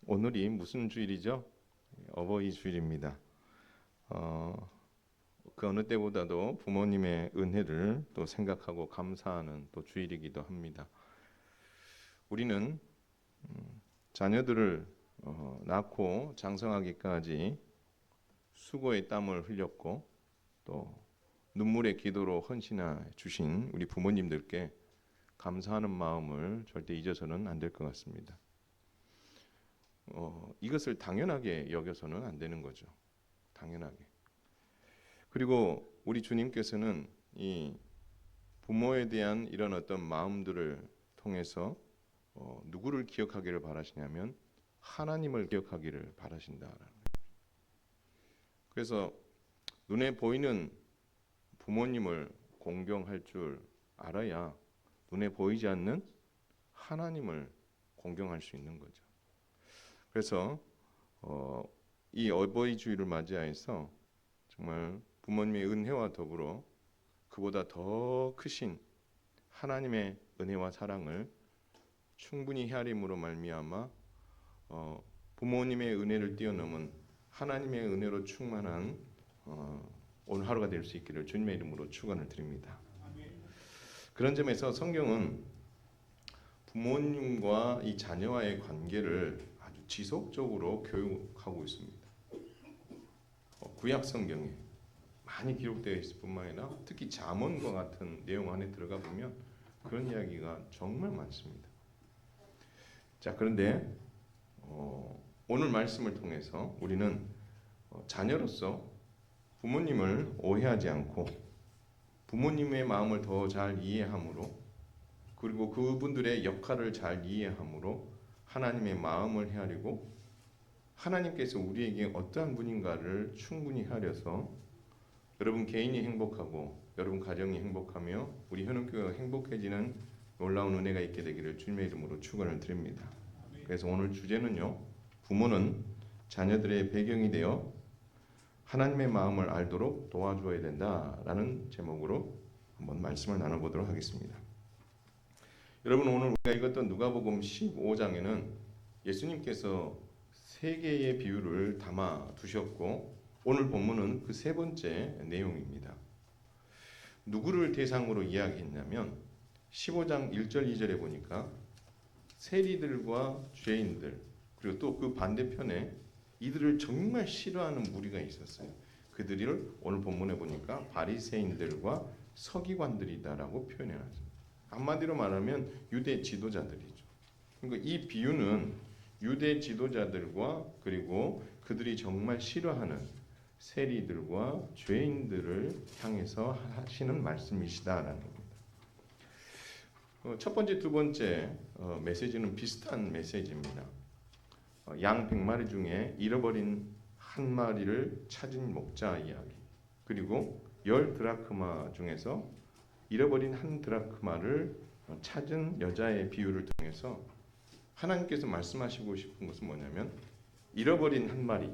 오늘이 무슨 주일이죠? 어버이 주일입니다. 그 어느 때보다도 부모님의 은혜를 또 생각하고 감사하는 또 주일이기도 합니다. 우리는 자녀들을 낳고 장성하기까지 수고의 땀을 흘렸고 또 눈물의 기도로 헌신해 주신 우리 부모님들께 감사하는 마음을 절대 잊어서는 안 될 것 같습니다. 이것을 당연하게 여겨서는 안 되는 거죠. 당연하게. 그리고 우리 주님께서는 이 부모에 대한 이런 어떤 마음들을 통해서 누구를 기억하기를 바라시냐면 하나님을 기억하기를 바라신다라는 거예요. 그래서 눈에 보이는 부모님을 공경할 줄 알아야 눈에 보이지 않는 하나님을 공경할 수 있는 거죠. 그래서 이 어버이 주일을 맞이하여서 정말 부모님의 은혜와 더불어 그보다 더 크신 하나님의 은혜와 사랑을 충분히 헤아림으로 말미암아 부모님의 은혜를 뛰어넘은 하나님의 은혜로 충만한 오늘 하루가 될 수 있기를 주님의 이름으로 축원을 드립니다. 그런 점에서 성경은 부모님과 이 자녀와의 관계를 아주 지속적으로 교육하고 있습니다. 구약 성경에 많이 기록되어 있을 뿐만 아니라 특히 잠언과 같은 내용 안에 들어가 보면 그런 이야기가 정말 많습니다. 자, 그런데 오늘 말씀을 통해서 우리는 자녀로서 부모님을 오해하지 않고 부모님의 마음을 더 잘 이해함으로 그리고 그분들의 역할을 잘 이해함으로 하나님의 마음을 헤아리고 하나님께서 우리에게 어떠한 분인가를 충분히 헤아려서 여러분 개인이 행복하고 여러분 가정이 행복하며 우리 현흥교회가 행복해지는 놀라운 은혜가 있게 되기를 주님의 이름으로 축원을 드립니다. 그래서 오늘 주제는요. 부모는 자녀들의 배경이 되어 하나님의 마음을 알도록 도와줘야 된다라는 제목으로 한번 말씀을 나눠보도록 하겠습니다. 여러분 오늘 우리가 읽었던 누가복음 15장에는 예수님께서 세 개의 비유를 담아 두셨고 오늘 본문은 그 세 번째 내용입니다. 누구를 대상으로 이야기했냐면 15장 1절 2절에 보니까 세리들과 죄인들 그리고 또 그 반대편에 이들을 정말 싫어하는 무리가 있었어요. 그들을 오늘 본문에 보니까 바리새인들과 서기관들이다라고 표현해놨습니다. 한마디로 말하면 유대 지도자들이죠. 그러니까 이 비유는 유대 지도자들과 그리고 그들이 정말 싫어하는 세리들과 죄인들을 향해서 하시는 말씀이시다라는 겁니다. 첫 번째, 두 번째 메시지는 비슷한 메시지입니다. 양 100마리 중에 잃어버린 한 마리를 찾은 목자 이야기 그리고 10드라크마 중에서 잃어버린 한 드라크마를 찾은 여자의 비유를 통해서 하나님께서 말씀하시고 싶은 것은 뭐냐면 잃어버린 한 마리,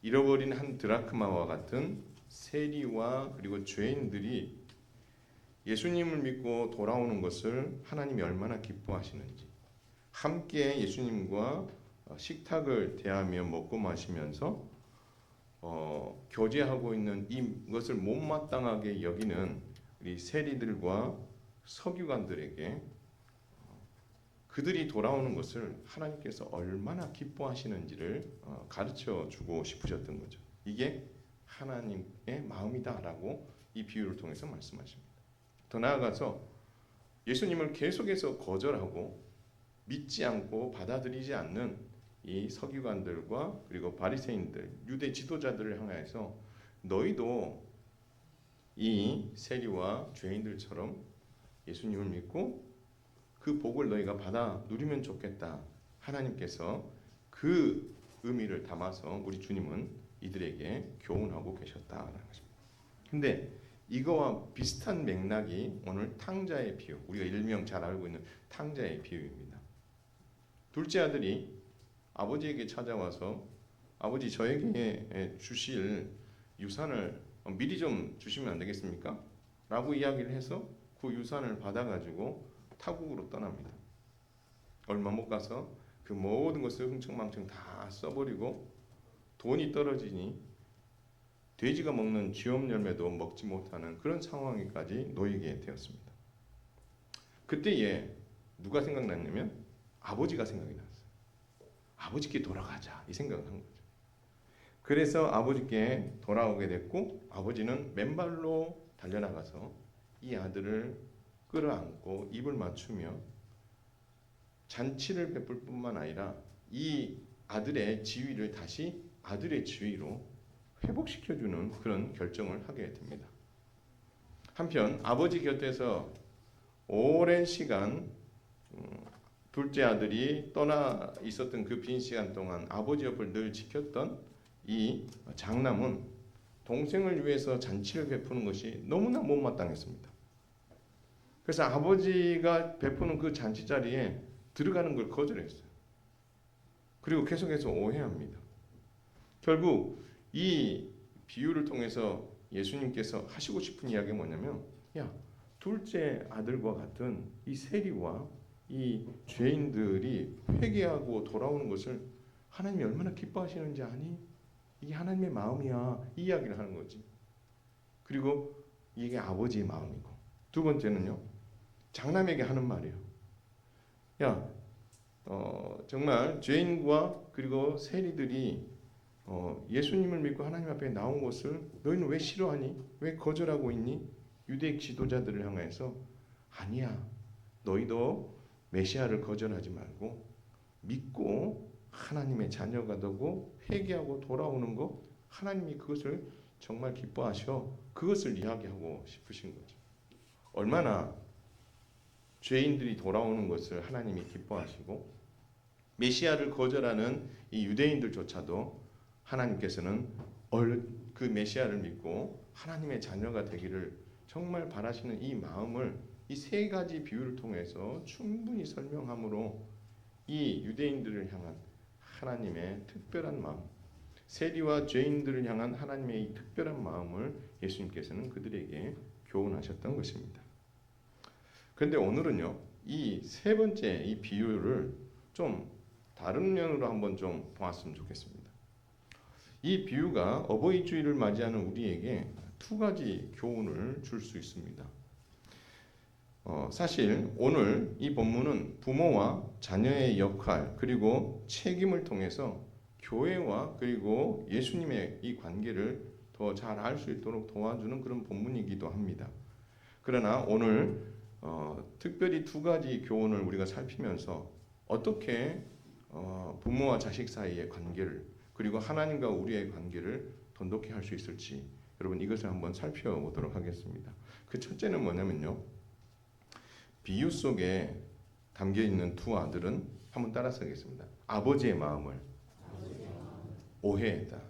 잃어버린 한 드라크마와 같은 세리와 그리고 죄인들이 예수님을 믿고 돌아오는 것을 하나님이 얼마나 기뻐하시는지 함께 예수님과 식탁을 대하며 먹고 마시면서 교제하고 있는 이것을 못마땅하게 여기는 우리 세리들과 서기관들에게 그들이 돌아오는 것을 하나님께서 얼마나 기뻐하시는지를 가르쳐 주고 싶으셨던 거죠. 이게 하나님의 마음이다라고 이 비유를 통해서 말씀하십니다. 더 나아가서 예수님을 계속해서 거절하고 믿지 않고 받아들이지 않는 이 서기관들과 그리고 바리새인들, 유대 지도자들을 향해서 너희도 이 세리와 죄인들처럼 예수님을 믿고 그 복을 너희가 받아 누리면 좋겠다. 하나님께서 그 의미를 담아서 우리 주님은 이들에게 교훈하고 계셨다라는 것입니다. 근데 이거와 비슷한 맥락이 오늘 탕자의 비유, 우리가 일명 잘 알고 있는 탕자의 비유입니다. 둘째 아들이 아버지에게 찾아와서 아버지 저에게 주실 유산을 미리 좀 주시면 안 되겠습니까? 라고 이야기를 해서 그 유산을 받아가지고 타국으로 떠납니다. 얼마 못 가서 그 모든 것을 흥청망청 다 써버리고 돈이 떨어지니 돼지가 먹는 쥐엄 열매도 먹지 못하는 그런 상황에까지 놓이게 되었습니다. 그때에 누가 생각났냐면 아버지가 생각이 났어요. 아버지께 돌아가자 이 생각을 한 거죠. 그래서 아버지께 돌아오게 됐고 아버지는 맨발로 달려나가서 이 아들을 끌어안고 입을 맞추며 잔치를 베풀 뿐만 아니라 이 아들의 지위를 다시 아들의 지위로 회복시켜주는 그런 결정을 하게 됩니다. 한편 아버지 곁에서 오랜 시간 둘째 아들이 떠나 있었던 그 빈 시간 동안 아버지 옆을 늘 지켰던 이 장남은 동생을 위해서 잔치를 베푸는 것이 너무나 못마땅했습니다. 그래서 아버지가 베푸는 그 잔치 자리에 들어가는 걸 거절했어요. 그리고 계속해서 오해합니다. 결국 이 비유를 통해서 예수님께서 하시고 싶은 이야기가 뭐냐면, 야, 둘째 아들과 같은 이 세리와 이 죄인들이 회개하고 돌아오는 것을 하나님이 얼마나 기뻐하시는지 아니? 이게 하나님의 마음이야. 이 이야기를 하는 거지. 그리고 이게 아버지의 마음이고, 두 번째는요, 장남에게 하는 말이에요. 야, 정말 죄인과 그리고 세리들이 예수님을 믿고 하나님 앞에 나온 것을 너희는 왜 싫어하니? 왜 거절하고 있니? 유대 지도자들을 향해서 아니야. 너희도 메시아를 거절하지 말고 믿고 하나님의 자녀가 되고 회개하고 돌아오는 것, 하나님이 그것을 정말 기뻐하셔. 그것을 이야기하고 싶으신 거죠. 얼마나 죄인들이 돌아오는 것을 하나님이 기뻐하시고 메시아를 거절하는 이 유대인들조차도 하나님께서는 그 메시아를 믿고 하나님의 자녀가 되기를 정말 바라시는 이 마음을 이 세 가지 비유를 통해서 충분히 설명함으로 이 유대인들을 향한 하나님의 특별한 마음, 세리와 죄인들을 향한 하나님의 이 특별한 마음을 예수님께서는 그들에게 교훈하셨던 것입니다. 그런데 오늘은요, 이 세 번째 이 비유를 좀 다른 면으로 한번 좀 보았으면 좋겠습니다. 이 비유가 어버이 주일을 맞이하는 우리에게 두 가지 교훈을 줄 수 있습니다. 사실 오늘 이 본문은 부모와 자녀의 역할 그리고 책임을 통해서 교회와 그리고 예수님의 이 관계를 더 잘 알 수 있도록 도와주는 그런 본문이기도 합니다. 그러나 오늘 특별히 두 가지 교훈을 우리가 살피면서 어떻게 부모와 자식 사이의 관계를 그리고 하나님과 우리의 관계를 돈독히 할 수 있을지 여러분 이것을 한번 살펴보도록 하겠습니다. 그 첫째는 뭐냐면요. 비유 속에 담겨 있는 두 아들은 한번 따라서 하겠습니다. 아버지의 마음을 오해했다.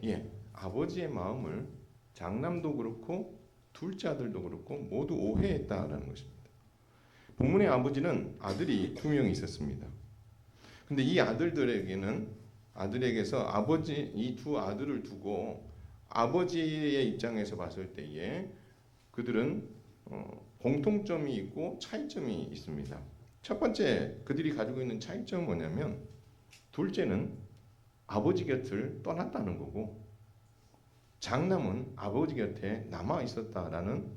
예, 아버지의 마음을 장남도 그렇고 둘째 아들도 그렇고 모두 오해했다라는 것입니다. 본문의 아버지는 아들이 두 명이 있었습니다. 근데 이 아들에게서 아버지 이 두 아들을 두고 아버지의 입장에서 봤을 때에 그들은 공통점이 있고 차이점이 있습니다. 첫 번째 그들이 가지고 있는 차이점은 뭐냐면 둘째는 아버지 곁을 떠났다는 거고 장남은 아버지 곁에 남아 있었다라는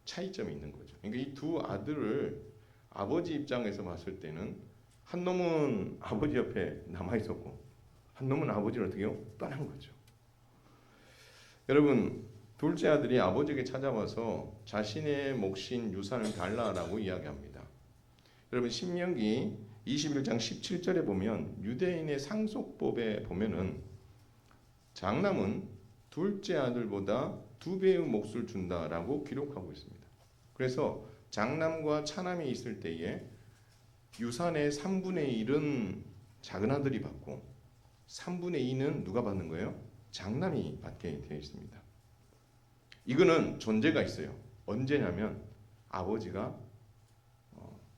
차이점이 있는 거죠. 그러니까 이 두 아들을 아버지 입장에서 봤을 때는 한 놈은 아버지 옆에 남아 있었고 한 놈은 아버지를 어떻게 해요? 떠난 거죠. 여러분 둘째 아들이 아버지에게 찾아와서 자신의 몫인 유산을 달라라고 이야기합니다. 여러분 신명기 21장 17절에 보면 유대인의 상속법에 보면은 장남은 둘째 아들보다 2배의 몫을 준다라고 기록하고 있습니다. 그래서 장남과 차남이 있을 때에 유산의 3분의 1은 작은 아들이 받고 3분의 2는 누가 받는 거예요? 장남이 받게 되어 있습니다. 이거는 전제가 있어요. 언제냐면 아버지가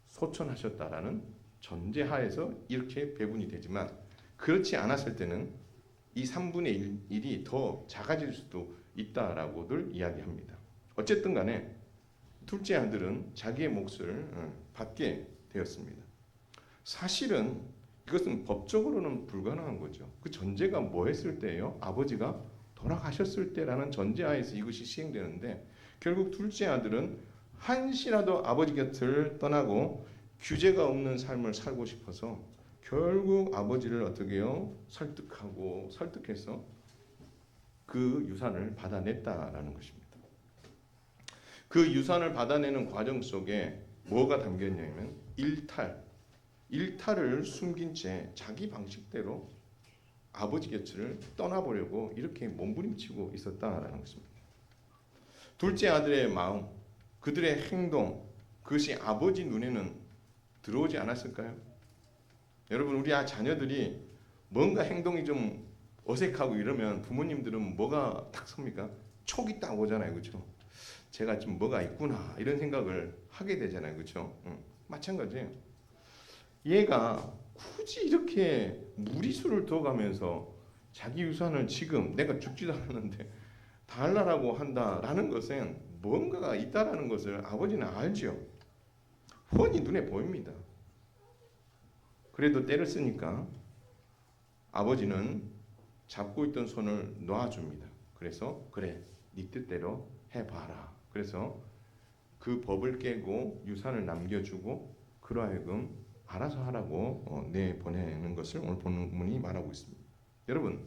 소천하셨다라는 전제하에서 이렇게 배분이 되지만 그렇지 않았을 때는 이 3분의 1이 더 작아질 수도 있다라고들 이야기합니다. 어쨌든 간에 둘째 아들은 자기의 몫을 받게 되었습니다. 사실은 이것은 법적으로는 불가능한 거죠. 그 전제가 뭐 했을 때예요? 아버지가 돌아가셨을 때라는 전제하에서 이것이 시행되는데 결국 둘째 아들은 한시라도 아버지 곁을 떠나고 규제가 없는 삶을 살고 싶어서 결국 아버지를 어떻게 해요? 설득해서 그 유산을 받아냈다라는 것입니다. 그 유산을 받아내는 과정 속에 뭐가 담겼냐면 일탈을 숨긴 채 자기 방식대로 아버지 곁을 떠나보려고 이렇게 몸부림치고 있었다라는 것입니다. 둘째 아들의 마음, 그들의 행동, 그것이 아버지 눈에는 들어오지 않았을까요? 여러분, 우리 자녀들이 뭔가 행동이 좀 어색하고 이러면 부모님들은 뭐가 딱 섭니까? 촉이 딱 오잖아요, 그렇죠? 제가 좀 뭐가 있구나 이런 생각을 하게 되잖아요, 그렇죠? 마찬가지예요. 얘가 굳이 이렇게 무리수를 둬가면서 자기 유산을 지금 내가 죽지도 않았는데 달라라고 한다라는 것은 뭔가가 있다라는 것을 아버지는 알죠. 훤히 눈에 보입니다. 그래도 때를 쓰니까 아버지는 잡고 있던 손을 놔줍니다. 그래서 그래, 네 뜻대로 해봐라. 그래서 그 법을 깨고 유산을 남겨주고 그로 하여금 알아서 하라고 내보내는 것을 오늘 본문이 말하고 있습니다. 여러분,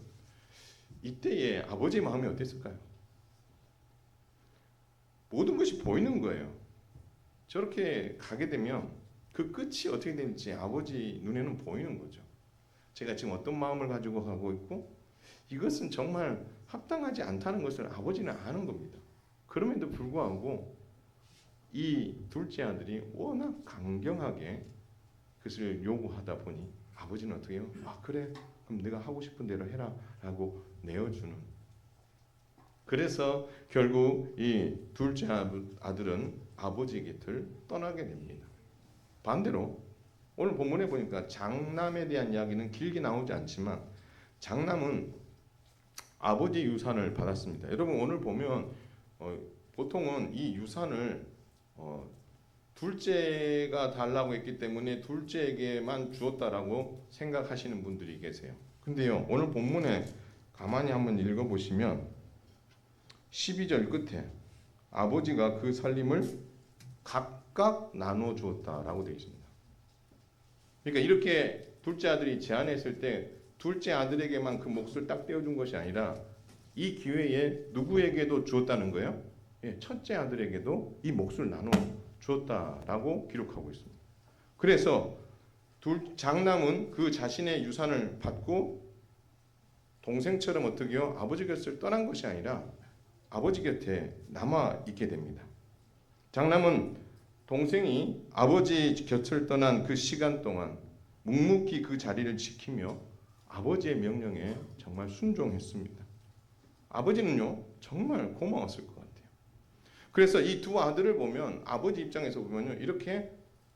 이때의 아버지의 마음이 어땠을까요? 모든 것이 보이는 거예요. 저렇게 가게 되면 그 끝이 어떻게 되는지 아버지 눈에는 보이는 거죠. 제가 지금 어떤 마음을 가지고 가고 있고 이것은 정말 합당하지 않다는 것을 아버지는 아는 겁니다. 그럼에도 불구하고 이 둘째 아들이 워낙 강경하게 그것을 요구하다 보니 아버지는 어떻게 해요? 아 그래, 그럼 네가 하고 싶은 대로 해라 라고 내어주는. 그래서 결국 이 둘째 아들은 아버지 곁을 떠나게 됩니다. 반대로 오늘 본문에 보니까 장남에 대한 이야기는 길게 나오지 않지만 장남은 아버지 유산을 받았습니다. 여러분 오늘 보면 보통은 이 유산을 둘째가 달라고 했기 때문에 둘째에게만 주었다라고 생각하시는 분들이 계세요. 근데요 오늘 본문에 가만히 한번 읽어보시면 12절 끝에 아버지가 그 살림을 각각 나눠 주었다라고 되어 있습니다. 그러니까 이렇게 둘째 아들이 제안했을 때 둘째 아들에게만 그 몫을 딱 떼어준 것이 아니라 이 기회에 누구에게도 주었다는 거예요? 예, 첫째 아들에게도 이 몫을 나눠 주었다라고 기록하고 있습니다. 그래서 장남은 그 자신의 유산을 받고 동생처럼 어떻게요? 아버지 곁을 떠난 것이 아니라 아버지 곁에 남아 있게 됩니다. 장남은 동생이 아버지 곁을 떠난 그 시간 동안 묵묵히 그 자리를 지키며 아버지의 명령에 정말 순종했습니다. 아버지는요 정말 고마웠을 것 같아요. 그래서 이 두 아들을 보면 아버지 입장에서 보면요 이렇게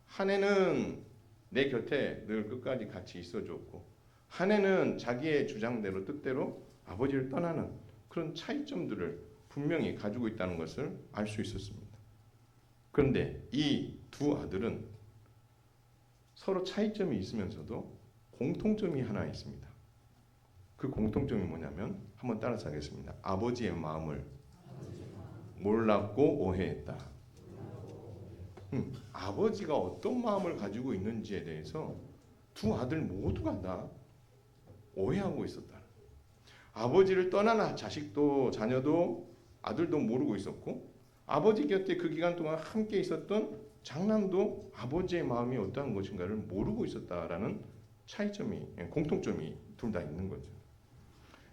한 애는 내 곁에 늘 끝까지 같이 있어줬고 한 애는 자기의 주장대로 뜻대로 아버지를 떠나는 그런 차이점들을 분명히 가지고 있다는 것을 알 수 있었습니다. 그런데 이 두 아들은 서로 차이점이 있으면서도 공통점이 하나 있습니다. 그 공통점이 뭐냐면 한번 따라서 하겠습니다. 아버지의 마음을 몰랐고 오해했다. 아버지가 어떤 마음을 가지고 있는지에 대해서 두 아들 모두가 다 오해하고 있었다. 아버지를 떠난 자식도 자녀도 아들도 모르고 있었고 아버지 곁에 그 기간 동안 함께 있었던 장남도 아버지의 마음이 어떠한 것인가를 모르고 있었다라는 차이점이 공통점이 둘 다 있는 거죠.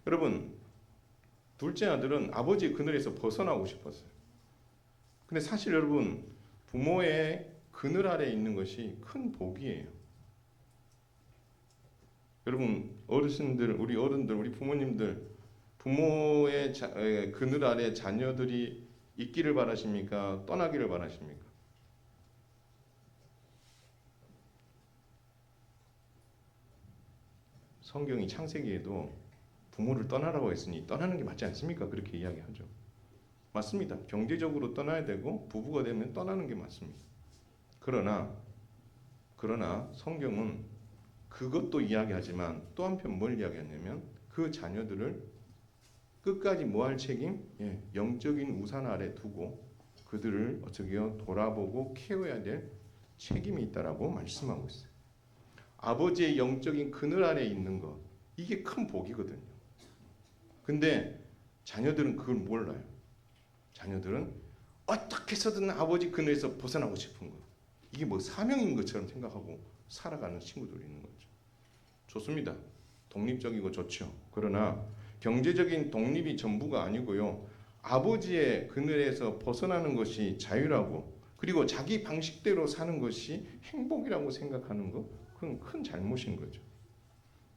여러분 둘째 아들은 아버지의 그늘에서 벗어나고 싶었어요. 근데 사실 여러분 부모의 그늘 아래 있는 것이 큰 복이에요. 여러분 어르신들, 우리 어른들, 우리 부모님들 부모의 그늘 아래 자녀들이 있기를 바라십니까? 떠나기를 바라십니까? 성경이 창세기에도 부모를 떠나라고 했으니 떠나는 게 맞지 않습니까? 그렇게 이야기하죠. 맞습니다. 경제적으로 떠나야 되고 부부가 되면 떠나는 게 맞습니다. 그러나 그러나 성경은 그것도 이야기하지만 또 한편 뭘 이야기하냐면 그 자녀들을 끝까지 뭐 할 책임? 영적인 우산 아래 두고 그들을 어떻게요? 돌아보고 케어해야 될 책임이 있다라고 말씀하고 있어요. 아버지의 영적인 그늘 아래 있는 것, 이게 큰 복이거든요. 근데 자녀들은 그걸 몰라요. 자녀들은 어떻게 해서든 아버지 그늘에서 벗어나고 싶은 거, 이게 뭐 사명인 것처럼 생각하고 살아가는 친구들이 있는 거죠. 좋습니다. 독립적이고 좋죠. 그러나 경제적인 독립이 전부가 아니고요. 아버지의 그늘에서 벗어나는 것이 자유라고, 그리고 자기 방식대로 사는 것이 행복이라고 생각하는 것, 그건 큰 잘못인 거죠.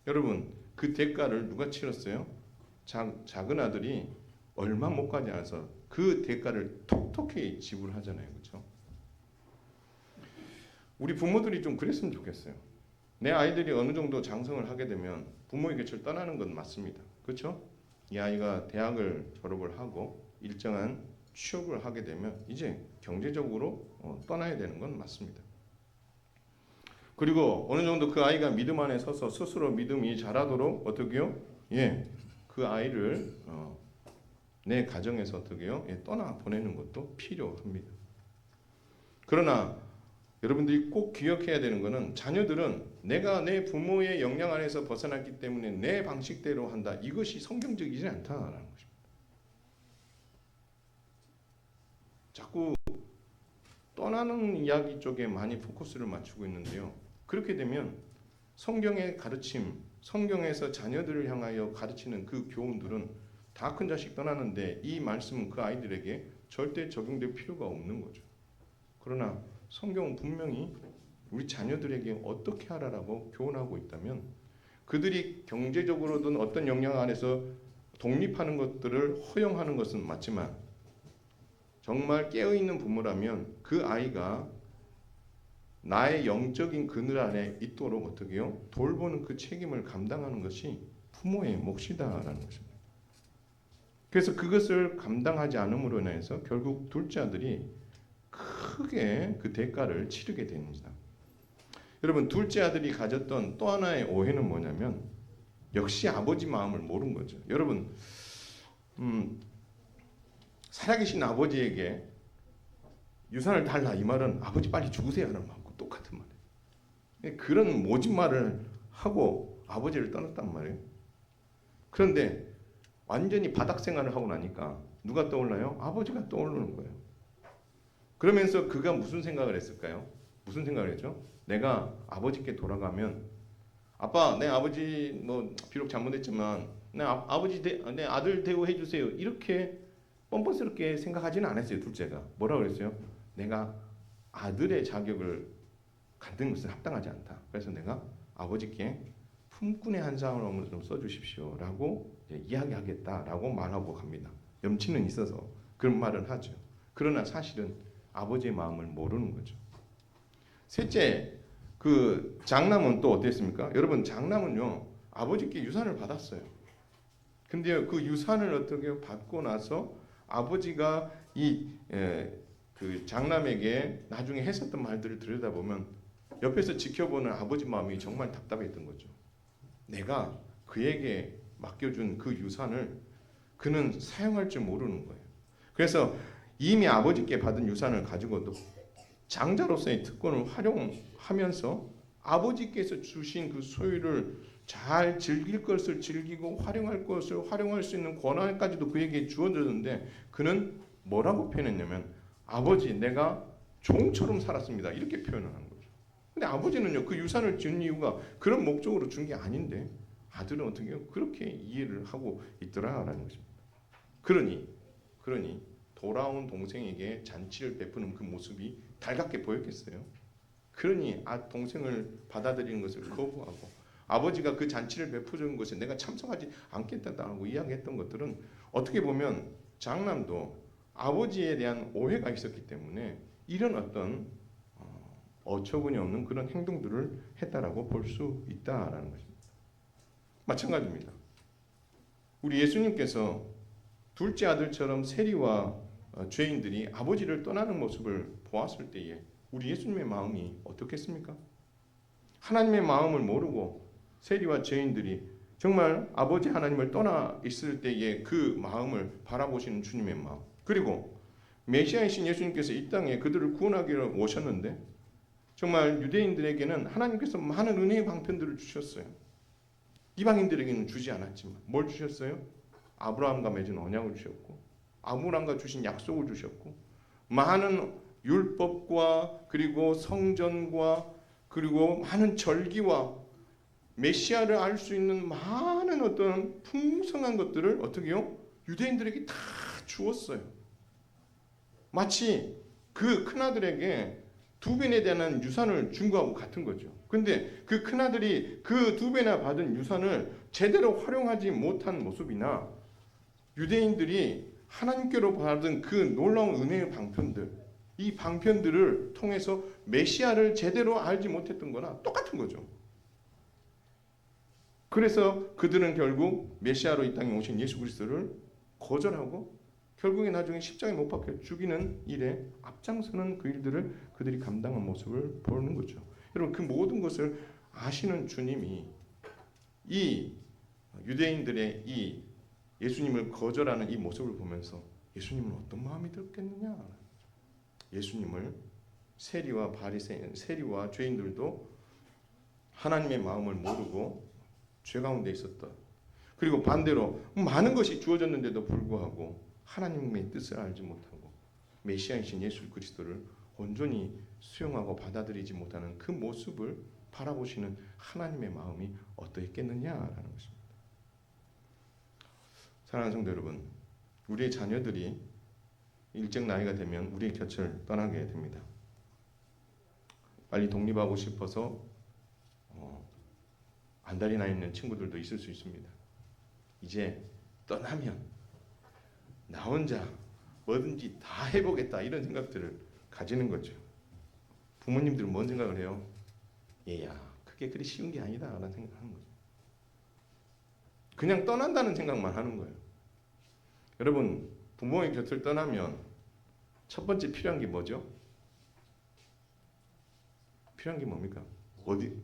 여러분, 그 대가를 누가 치렀어요? 작은 아들이 얼마 못 가지 않아서 그 대가를 톡톡히 지불하잖아요. 그렇죠? 우리 부모들이 좀 그랬으면 좋겠어요. 내 아이들이 어느 정도 장성을 하게 되면 부모의 곁을 떠나는 건 맞습니다. 그렇죠? 이 아이가 대학을 졸업을 하고 일정한 취업을 하게 되면 이제 경제적으로 떠나야 되는 건 맞습니다. 그리고 어느 정도 그 아이가 믿음 안에 서서 스스로 믿음이 자라도록 어떻게요? 그 아이를 내 가정에서 어떻게요? 떠나 보내는 것도 필요합니다. 그러나 여러분들이 꼭 기억해야 되는 것은 자녀들은 내가 내 부모의 영향 안에서 벗어났기 때문에 내 방식대로 한다. 이것이 성경적이지 않다라는 것입니다. 자꾸 떠나는 이야기 쪽에 많이 포커스를 맞추고 있는데요. 그렇게 되면 성경의 가르침, 성경에서 자녀들을 향하여 가르치는 그 교훈들은 다 큰 자식 떠나는데 이 말씀은 그 아이들에게 절대 적용될 필요가 없는 거죠. 그러나 성경은 분명히 우리 자녀들에게 어떻게 하라라고 교훈하고 있다면 그들이 경제적으로든 어떤 영향 안에서 독립하는 것들을 허용하는 것은 맞지만 정말 깨어있는 부모라면 그 아이가 나의 영적인 그늘 안에 있도록 어떻게 해요? 돌보는 그 책임을 감당하는 것이 부모의 몫이다라는 것입니다. 그래서 그것을 감당하지 않음으로 인해서 결국 둘째 아들이 크게 그 대가를 치르게 됩니다. 여러분, 둘째 아들이 가졌던 또 하나의 오해는 뭐냐면 역시 아버지 마음을 모른 거죠. 여러분, 살아계신 아버지에게 유산을 달라 이 말은 아버지 빨리 죽으세요 하는 말과 똑같은 말이에요. 그런 모진 말을 하고 아버지를 떠났단 말이에요. 그런데 완전히 바닥 생활을 하고 나니까 누가 떠올라요? 아버지가 떠오르는 거예요. 그러면서 그가 무슨 생각을 했을까요? 무슨 생각을 했죠? 내가 아버지께 돌아가면 아빠, 내 아버지 뭐 비록 잘못했지만 내 아들 대우해 주세요. 이렇게 뻔뻔스럽게 생각하지는 않았어요. 둘째가 뭐라고 그랬어요? 내가 아들의 자격을 갖는 것은 합당하지 않다. 그래서 내가 아버지께 품꾼의 한 사람으로 좀 써주십시오라고 이야기하겠다라고 말하고 갑니다. 염치는 있어서 그런 말을 하죠. 그러나 사실은 아버지의 마음을 모르는 거죠. 셋째, 그 장남은 또 어땠습니까? 여러분, 장남은요 아버지께 유산을 받았어요. 근데 그 유산을 어떻게 받고 나서 아버지가 그 장남에게 나중에 했었던 말들을 들여다보면 옆에서 지켜보는 아버지 마음이 정말 답답했던 거죠. 내가 그에게 맡겨준 그 유산을 그는 사용할 줄 모르는 거예요. 그래서 이미 아버지께 받은 유산을 가지고도 장자로서의 특권을 활용하면서 아버지께서 주신 그 소유를 잘 즐길 것을 즐기고 활용할 것을 활용할 수 있는 권한까지도 그에게 주어졌는데 그는 뭐라고 표현했냐면 아버지, 내가 종처럼 살았습니다. 이렇게 표현을 하는 거죠. 근데 아버지는요, 그 유산을 준 이유가 그런 목적으로 준 게 아닌데 아들은 어떻게 해요? 그렇게 이해를 하고 있더라라는 것입니다. 그러니 돌아온 동생에게 잔치를 베푸는 그 모습이 달갑게 보였겠어요? 그러니 동생을 받아들이는 것을 거부하고 아버지가 그 잔치를 베푸는 것에 내가 참석하지 않겠다고 이야기했던 것들은 어떻게 보면 장남도 아버지에 대한 오해가 있었기 때문에 이런 어떤 어처구니 없는 그런 행동들을 했다라고 볼 수 있다라는 것입니다. 마찬가지입니다. 우리 예수님께서 둘째 아들처럼 세리와 죄인들이 아버지를 떠나는 모습을 보았을 때에 우리 예수님의 마음이 어떻겠습니까? 하나님의 마음을 모르고 세리와 죄인들이 정말 아버지 하나님을 떠나 있을 때의 그 마음을 바라보시는 주님의 마음, 그리고 메시아이신 예수님께서 이 땅에 그들을 구원하기로 오셨는데 정말 유대인들에게는 하나님께서 많은 은혜의 방편들을 주셨어요. 이방인들에게는 주지 않았지만 뭘 주셨어요? 아브라함과 맺은 언약을 주셨고 아브라함과 주신 약속을 주셨고 많은 율법과 그리고 성전과 그리고 많은 절기와 메시아를 알 수 있는 많은 어떤 풍성한 것들을 어떻게 해요? 유대인들에게 다 주었어요. 마치 그 큰아들에게 두 배에 대한 유산을 준 거하고 같은 거죠. 근데 그 큰아들이 그 두 배나 받은 유산을 제대로 활용하지 못한 모습이나 유대인들이 하나님께로 받은 그 놀라운 은혜의 방편들, 이 방편들을 통해서 메시아를 제대로 알지 못했던 거나 똑같은 거죠. 그래서 그들은 결국 메시아로 이 땅에 오신 예수 그리스도를 거절하고 결국에 나중에 십자가에 못 박혀 죽이는 일에 앞장서는 그 일들을 그들이 감당한 모습을 보는 거죠. 여러분 그 모든 것을 아시는 주님이 이 유대인들의 이 예수님을 거절하는 이 모습을 보면서 예수님은 어떤 마음이 들었겠느냐? 예수님을 세리와 바리새인, 세리와 죄인들도 하나님의 마음을 모르고 죄 가운데 있었다. 그리고 반대로 많은 것이 주어졌는데도 불구하고 하나님의 뜻을 알지 못하고 메시아이신 예수 그리스도를 온전히 수용하고 받아들이지 못하는 그 모습을 바라보시는 하나님의 마음이 어떠했겠느냐라는 것입니다. 사랑하는 성도 여러분, 우리의 자녀들이 일정 나이가 되면 우리의 곁을 떠나게 됩니다. 빨리 독립하고 싶어서 안달이 나 있는 친구들도 있을 수 있습니다. 이제 떠나면 나 혼자 뭐든지 다 해보겠다 이런 생각들을 가지는 거죠. 부모님들은 뭔 생각을 해요? 얘야 그게 그리 쉬운 게 아니다 라는 생각을 하는 거죠. 그냥 떠난다는 생각만 하는 거예요. 여러분 부모의 곁을 떠나면 첫 번째 필요한 게 뭐죠? 필요한 게 뭡니까? 어디?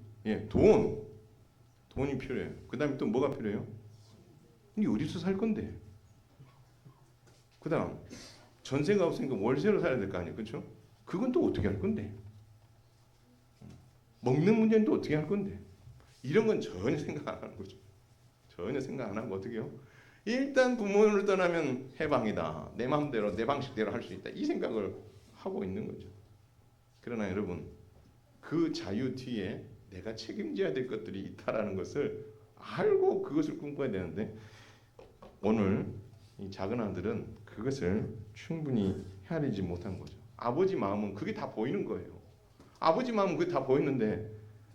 돈이 필요해요. 그 다음에 또 뭐가 필요해요? 이 어디서 살 건데? 그 다음 전세가 없으니까 월세로 살아야 될 거 아니에요. 그렇죠? 그건 또 어떻게 할 건데? 먹는 문제는 또 어떻게 할 건데? 이런 건 전혀 생각 안 하는 거죠. 전혀 생각 안 하고 어떻게 해요? 일단 부모를 떠나면 해방이다. 내 마음대로 내 방식대로 할 수 있다. 이 생각을 하고 있는 거죠. 그러나 여러분 그 자유 뒤에 내가 책임져야 될 것들이 있다라는 것을 알고 그것을 꿈꿔야 되는데 오늘 이 작은 아들은 그것을 충분히 헤아리지 못한 거죠. 아버지 마음은 그게 다 보이는 거예요. 아버지 마음은 그게 다 보이는데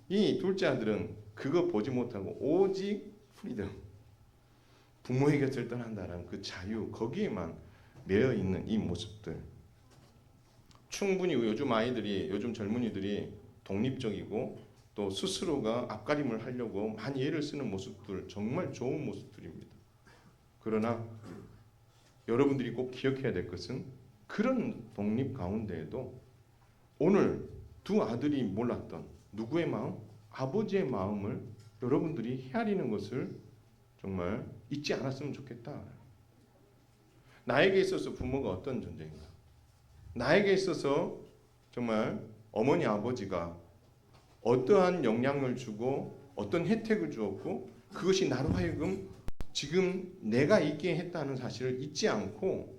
이 둘째 아들은 그거 보지 못하고 오직 프리덤, 부모의 곁을 떠난다는 그 자유 거기에만 매여 있는 이 모습들. 충분히 요즘 젊은이들이 독립적이고 또 스스로가 앞가림을 하려고 많이 애를 쓰는 모습들 정말 좋은 모습들입니다. 그러나 여러분들이 꼭 기억해야 될 것은 그런 독립 가운데에도 오늘 두 아들이 몰랐던 누구의 마음? 아버지의 마음을 여러분들이 헤아리는 것을 정말 잊지 않았으면 좋겠다. 나에게 있어서 부모가 어떤 존재인가? 나에게 있어서 정말 어머니 아버지가 어떠한 영향을 주고 어떤 혜택을 주었고 그것이 나로 하여금 지금 내가 있게 했다는 사실을 잊지 않고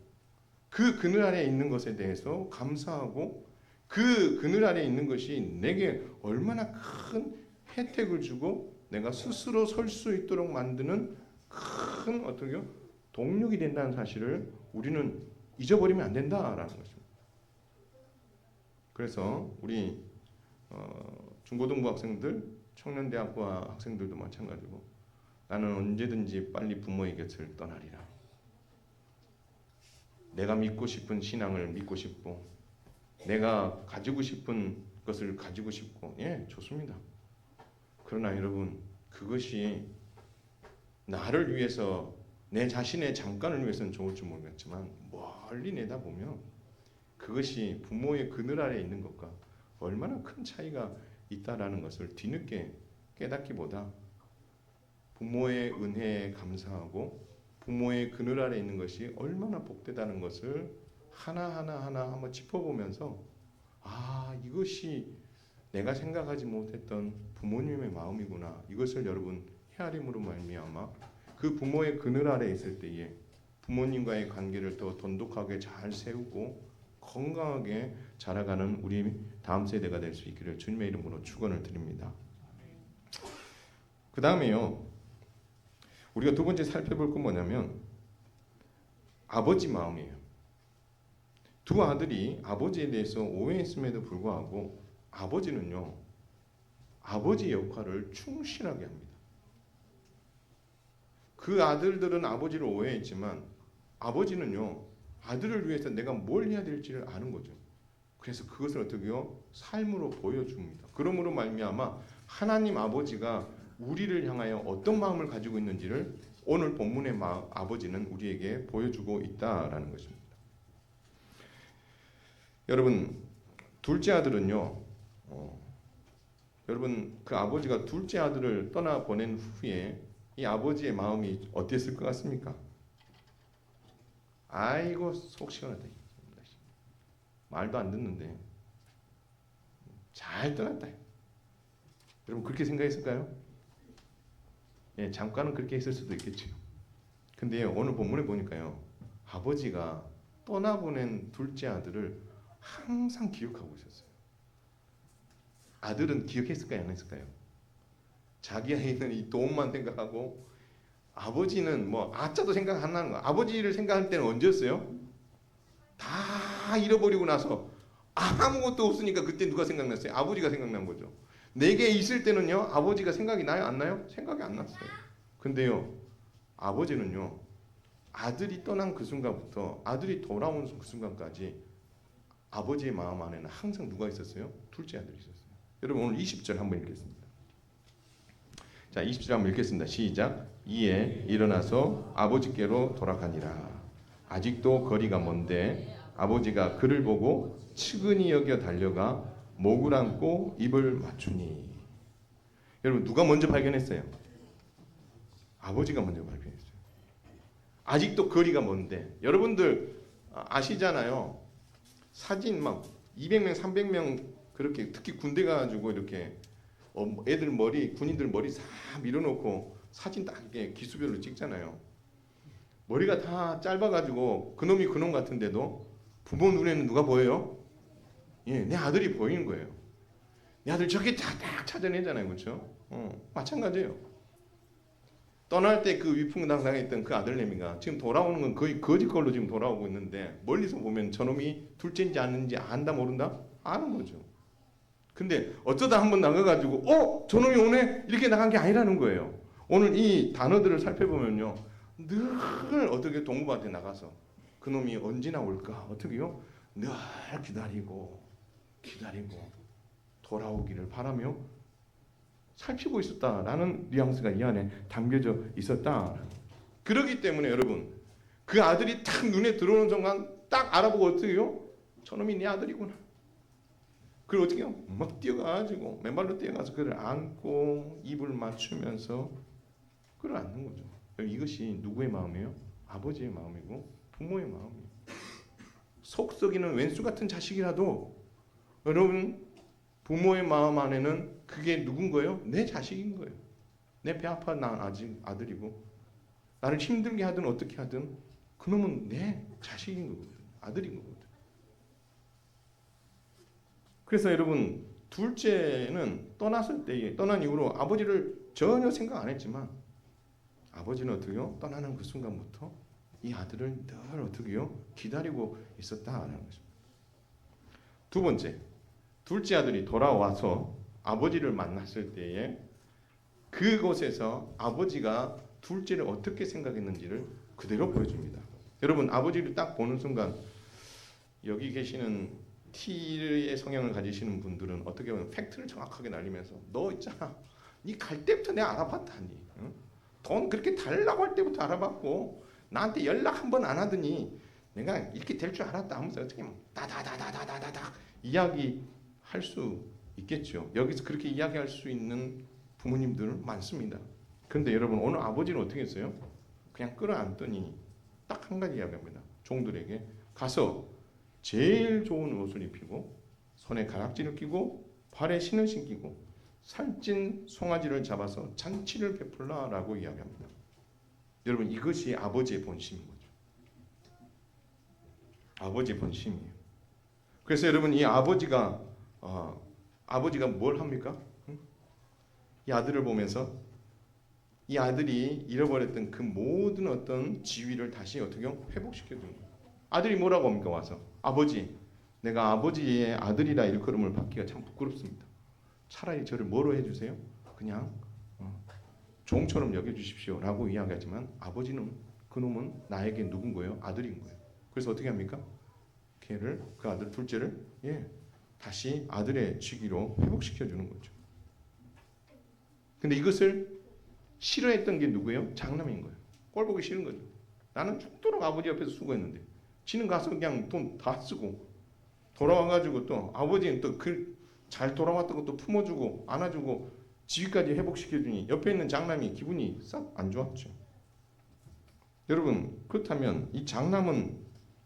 그 그늘 아래에 있는 것에 대해서 감사하고 그 그늘 아래에 있는 것이 내게 얼마나 큰 혜택을 주고 내가 스스로 설 수 있도록 만드는 큰 어떻게 동력이 된다는 사실을 우리는 잊어버리면 안 된다라는 것입니다. 그래서 우리 중고등부 학생들, 청년대학부 학생들도 마찬가지고 나는 언제든지 빨리 부모의 곁을 떠나리라. 내가 믿고 싶은 신앙을 믿고 싶고 내가 가지고 싶은 것을 가지고 싶고 좋습니다. 그러나 여러분 그것이 나를 위해서 내 자신의 잠깐을 위해서는 좋을지 모르겠지만 멀리 내다보면 그것이 부모의 그늘 아래에 있는 것과 얼마나 큰 차이가 있다라는 것을 뒤늦게 깨닫기보다 부모의 은혜에 감사하고 부모의 그늘 아래 있는 것이 얼마나 복되다는 것을 하나하나 한번 짚어보면서 이것이 내가 생각하지 못했던 부모님의 마음이구나. 이것을 여러분 헤아림으로 말미암아 그 부모의 그늘 아래 있을 때에 부모님과의 관계를 더 돈독하게 잘 세우고 건강하게 자라가는 우리 다음 세대가 될 수 있기를 주님의 이름으로 축원을 드립니다. 그 다음에요, 우리가 두 번째 살펴볼 건 뭐냐면 아버지 마음이에요. 두 아들이 아버지에 대해서 오해했음에도 불구하고 아버지는요, 아버지 역할을 충실하게 합니다. 그 아들들은 아버지를 오해했지만 아버지는요, 아들을 위해서 내가 뭘 해야 될지를 아는 거죠. 그래서 그것을 어떻게 해요? 삶으로 보여줍니다. 그러므로 말미암아 하나님 아버지가 우리를 향하여 어떤 마음을 가지고 있는지를 오늘 본문의 아버지는 우리에게 보여주고 있다라는 것입니다. 여러분, 둘째 아들은요, 여러분 그 아버지가 둘째 아들을 떠나보낸 후에 이 아버지의 마음이 어땠을 것 같습니까? 아이고 속 시원하다. 말도 안 듣는데 잘 떠났다. 여러분 그렇게 생각했을까요? 예, 잠깐은 그렇게 했을 수도 있겠죠. 근데 오늘 본문에 보니까요, 아버지가 떠나보낸 둘째 아들을 항상 기억하고 있었어요. 아들은 기억했을까요? 안 했을까요? 자기 아이는 이 돈만 생각하고 아버지는 뭐 아짜도 생각 안 나는 거야. 아버지를 생각할 때는 언제였어요? 다 잃어버리고 나서 아무것도 없으니까 그때 누가 생각났어요? 아버지가 생각난 거죠. 내게 있을 때는요, 아버지가 생각이 나요? 안 나요? 생각이 안 났어요. 근데요, 아버지는요, 아들이 떠난 그 순간부터 아들이 돌아온 그 순간까지 아버지의 마음 안에는 항상 누가 있었어요? 둘째 아들이 있었어요. 여러분 오늘 20절 한번 읽겠습니다. 자, 20절 한번 읽겠습니다. 시작. 이에 일어나서 아버지께로 돌아가니라. 아직도 거리가 먼데 아버지가 그를 보고 측은히 여겨 달려가 목을 안고 입을 맞추니. 여러분 누가 먼저 발견했어요? 아버지가 먼저 발견했어요. 아직도 거리가 먼데. 여러분들 아시잖아요. 사진 막 200명, 300명 그렇게 특히 군대 가가지고 이렇게 애들 머리, 군인들 머리 싹 밀어놓고 사진 딱 이렇게 기수별로 찍잖아요. 머리가 다 짧아가지고 그놈이 그놈 같은데도 부모 눈에는 누가 보여요? 예, 내 아들이 보이는 거예요. 내 아들 저렇게 딱 찾아내잖아요, 그렇죠? 마찬가지예요. 떠날 때 그 위풍당당했던 그 아들내미가 지금 돌아오는 건 거의 거지 걸로 지금 돌아오고 있는데 멀리서 보면 저놈이 둘째인지 아닌지 안다 모른다? 아는 거죠. 근데 어쩌다 한번 나가가지고 저놈이 오네? 이렇게 나간 게 아니라는 거예요. 오늘 이 단어들을 살펴보면요, 늘 어떻게 동무한테 나가서 그놈이 언제나 올까? 어떻게요? 늘 기다리고 돌아오기를 바라며 살피고 있었다라는 뉘앙스가 이 안에 담겨져 있었다. 그렇기 때문에 여러분, 그 아들이 딱 눈에 들어오는 순간 딱 알아보고 어떻게요? 저놈이 내 아들이구나. 그걸 어떻게 해요? 막 뛰어가가지고 맨발로 뛰어가서 그를 안고 입을 맞추면서 그를 안는 거죠. 이것이 누구의 마음이에요? 아버지의 마음이고 부모의 마음이에요. 속 썩이는 왼수 같은 자식이라도 여러분 부모의 마음 안에는 그게 누군 거예요? 내 자식인 거예요. 내 배 아파 난 아직 아들이고 나를 힘들게 하든 어떻게 하든 그놈은 내 자식인 거거든. 아들인 거거든. 그래서 여러분 둘째는 떠났을 때 떠난 이후로 아버지를 전혀 생각 안 했지만 아버지는 어떻게요? 떠나는 그 순간부터 이 아들을 늘 어떻게요? 기다리고 있었다라는 것입니다. 두 번째, 둘째 아들이 돌아와서 아버지를 만났을 때에 그곳에서 아버지가 둘째를 어떻게 생각했는지를 그대로 보여줍니다. 여러분 아버지를 딱 보는 순간 여기 계시는 T의 성향을 가지시는 분들은 어떻게 보면 팩트를 정확하게 날리면서 너 있잖아, 니 갈 때부터 내가 알아봤다니, 응? 돈 그렇게 달라고 할 때부터 알아봤고 나한테 연락 한 번 안 하더니 내가 이렇게 될 줄 알았다 하면서 어떻게 다다다다다다다 이야기할 수 있겠죠. 여기서 그렇게 이야기할 수 있는 부모님들은 많습니다. 그런데 여러분 오늘 아버지는 어떻게 했어요? 그냥 끌어안더니 딱 한 가지 이야기합니다. 종들에게 가서 제일 좋은 옷을 입히고 손에 가락지를 끼고 발에 신을 신기고 살찐 송아지를 잡아서 잔치를 베풀라라고 이야기합니다. 여러분 이것이 아버지의 본심인 거죠. 아버지의 본심이에요. 그래서 여러분 이 아버지가 뭘 합니까? 이 아들을 보면서 이 아들이 잃어버렸던 그 모든 어떤 지위를 다시 어떻게 회복시켜 주는 거예요. 아들이 뭐라고 합니까? 와서 아버지, 내가 아버지의 아들이라 일컬음을 받기가 참 부끄럽습니다. 차라리 저를 뭐로 해주세요? 그냥 종처럼 여겨주십시오 라고 이야기하지만 아버지는 그놈은 나에게 누군 거예요? 아들인 거예요. 그래서 어떻게 합니까? 그 아들 둘째를 다시 아들의 직위로 회복시켜 주는 거죠. 근데 이것을 싫어했던 게 누구예요? 장남인 거예요. 꼴 보기 싫은 거죠. 나는 죽도록 아버지 옆에서 수고했는데 지는 가서 그냥 돈 다 쓰고 돌아와가지고 또 아버지는 또 잘 돌아왔던 것도 품어주고 안아주고 지위까지 회복시켜주니 옆에 있는 장남이 기분이 싹 안 좋았죠. 여러분 그렇다면 이 장남을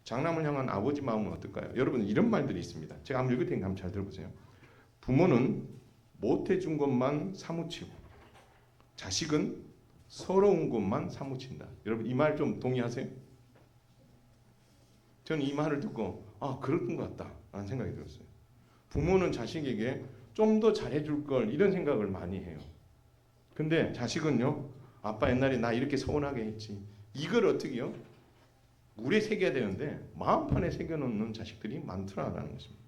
향한 아버지 마음은 어떨까요? 여러분 이런 말들이 있습니다. 제가 한번 읽을 테니까 한번 잘 들어보세요. 부모는 못해준 것만 사무치고 자식은 서러운 것만 사무친다. 여러분 이 말 좀 동의하세요? 저는 이 말을 듣고 그랬던 것 같다 라는 생각이 들었어요. 부모는 자식에게 좀 더 잘해줄 걸 이런 생각을 많이 해요. 근데 자식은요, 아빠 옛날에 나 이렇게 서운하게 했지. 이걸 어떻게 해요? 물에 새겨야 되는데 마음판에 새겨놓는 자식들이 많더라라는 것입니다.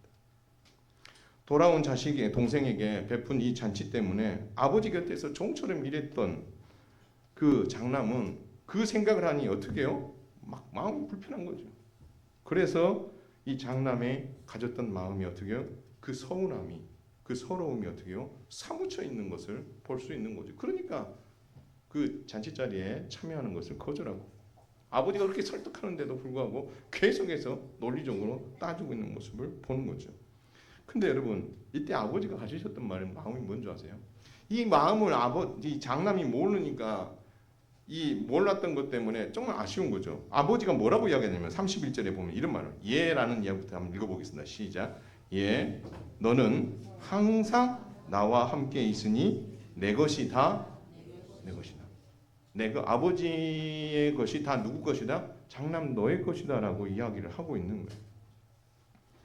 돌아온 자식의 동생에게 베푼 이 잔치 때문에 아버지 곁에서 종처럼 일했던 그 장남은 그 생각을 하니 어떻게 해요? 막 마음이 불편한 거죠. 그래서 이 장남이 가졌던 마음이 어떻게 해요? 그 서운함이, 그 서러움이 어떻게 해요? 사무쳐 있는 것을 볼 수 있는 거죠. 그러니까 그 잔치자리에 참여하는 것을 거절하고 아버지가 그렇게 설득하는데도 불구하고 계속해서 논리적으로 따지고 있는 모습을 보는 거죠. 근데 여러분 이때 아버지가 가지셨던 마음이 뭔지 아세요? 이 마음을 이 장남이 모르니까 이 몰랐던 것 때문에 정말 아쉬운 거죠. 아버지가 뭐라고 이야기하냐면 31절에 보면 이런 말을 예라는 이야기부터 한번 읽어보겠습니다. 시작. 예, 너는 항상 나와 함께 있으니 내 것이 다 내 것이다. 아버지의 것이 다 누구 것이다? 장남 너의 것이다 라고 이야기를 하고 있는 거예요.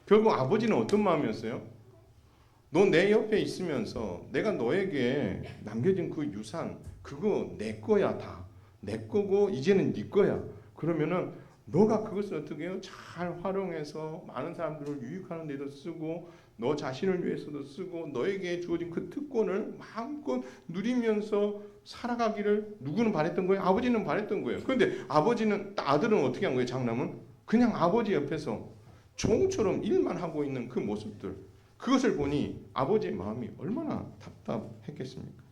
결국 아버지는 어떤 마음이었어요? 너 내 옆에 있으면서 내가 너에게 남겨진 그 유산 그거 내 거야 다. 내 거고 이제는 네 거야. 그러면은 너가 그것을 어떻게 해요? 잘 활용해서 많은 사람들을 유익하는 데도 쓰고 너 자신을 위해서도 쓰고 너에게 주어진 그 특권을 마음껏 누리면서 살아가기를 누구는 바랬던 거예요? 아버지는 바랬던 거예요. 그런데 아들은 어떻게 한 거예요? 장남은 그냥 아버지 옆에서 종처럼 일만 하고 있는 그 모습들 그것을 보니 아버지의 마음이 얼마나 답답했겠습니까?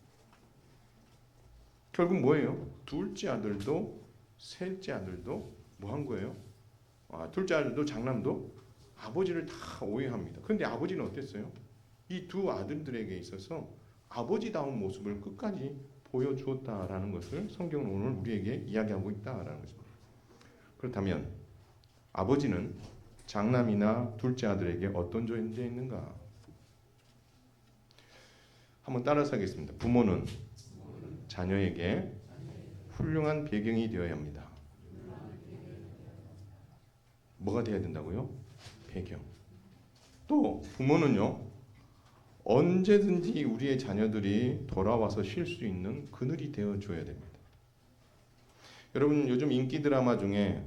결국 뭐예요? 둘째 아들도 셋째 아들도 뭐 한 거예요? 둘째 아들도 장남도 아버지를 다 오해합니다. 그런데 아버지는 어땠어요? 이 두 아들들에게 있어서 아버지다운 모습을 끝까지 보여주었다라는 것을 성경은 오늘 우리에게 이야기하고 있다라는 것입니다. 그렇다면 아버지는 장남이나 둘째 아들에게 어떤 존재였는가? 한번 따라서 하겠습니다. 부모는 자녀에게 훌륭한 배경이 되어야 합니다. 뭐가 되어야 된다고요? 배경. 또 부모는요. 언제든지 우리의 자녀들이 돌아와서 쉴 수 있는 그늘이 되어줘야 됩니다. 여러분 요즘 인기 드라마 중에